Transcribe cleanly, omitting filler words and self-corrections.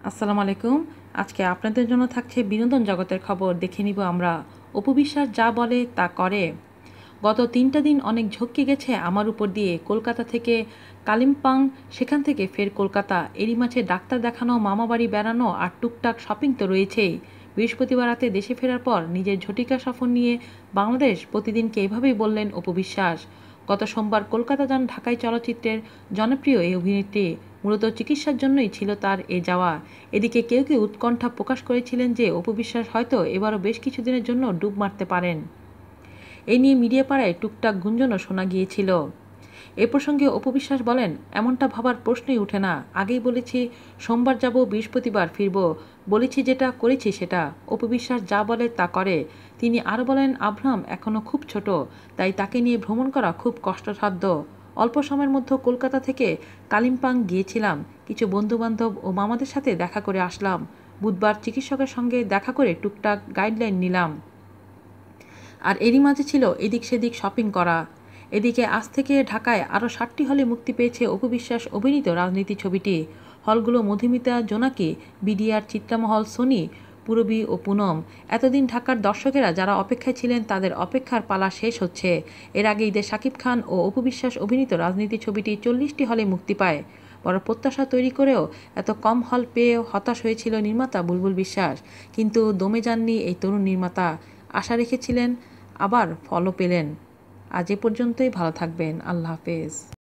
আসসালামু আলাইকুম। আজকে আপনাদের জন্য থাকছে বিনোদন জগতের খবর। দেখে নিব আমরা। অপু বিশ্বাস যা বলে তা করে। গত ৩টা দিন অনেক ঝক্কি গেছে আমার উপর দিয়ে। কলকাতা থেকে কালিম্পং, সেখান থেকে ফের কলকাতা। এরই মাঝে ডাক্তার দেখানো, মামাবাড়ি বেড়ানো আর টুকটাক শপিং তো রয়েছেই। বৃহস্পতিবার রাতে দেশে ফেরার পর নিজের ঝটিকা সফর নিয়ে বাংলাদেশ প্রতিদিনকে এভাবেই বললেন অপু বিশ্বাস। গত সোমবার কলকাতা যান ঢাকাই চলচ্চিত্রের জনপ্রিয় এই অভিনেত্রী। মূলত চিকিৎসার জন্যই ছিল তার এ যাওয়া। এদিকে কেউ কেউ উৎকণ্ঠা প্রকাশ করেছিলেন যে অপু বিশ্বাস হয়তো এবারও বেশ কিছুদিনের জন্য ডুব মারতে পারেন। এই নিয়ে মিডিয়া পাড়ায় টুকটাক গুঞ্জনও শোনা গিয়েছিল। এ প্রসঙ্গে অপু বিশ্বাস বলেন, এমনটা ভাবার প্রশ্নই ওঠে না। আগেই বলেছি সোমবার যাব, বৃহস্পতিবার ফিরব। বলেছি যেটা, করেছি সেটা। অপু বিশ্বাস যা বলে তা করে। তিনি আরও বলেন, আব্রাহাম এখনও খুব ছোট, তাই তাকে নিয়ে ভ্রমণ করা খুব কষ্টসাধ্য। অল্প সময়ের মধ্যে কলকাতা থেকে কালিম্পং গিয়েছিলাম। কিছু বন্ধুবান্ধব ও মামাদের সাথে দেখা করে আসলাম। বুধবার চিকিৎসকের সঙ্গে দেখা করে টুকটাক গাইডলাইন নিলাম। আর এরই মাঝে ছিল এদিক সেদিক শপিং করা। এদিকে আজ থেকে ঢাকায় আরও 7টি হলে মুক্তি পেয়েছে অপু বিশ্বাস অভিনীত রাজনীতি ছবিটি। হলগুলো মধুমিতা, জোনাকি, বিডিআর, চিত্রামহল, সোনি, পূরবী ও পুনম। এতদিন ঢাকার দর্শকেরা যারা অপেক্ষায় ছিলেন তাদের অপেক্ষার পালা শেষ হচ্ছে। এর আগে ঈদে শাকিব খান ও অপু বিশ্বাস অভিনীত রাজনীতি ছবিটি 40টি হলে মুক্তি পায়। বড় প্রত্যাশা তৈরি করেও এত কম হল পেয়ে হতাশ হয়েছিল নির্মাতা বুলবুল বিশ্বাস। কিন্তু দমে যাননি এই তরুণ নির্মাতা। আশা রেখেছিলেন, আবার ফলও পেলেন। আজ এ পর্যন্তই। ভালো থাকবেন। আল্লাহ হাফেজ।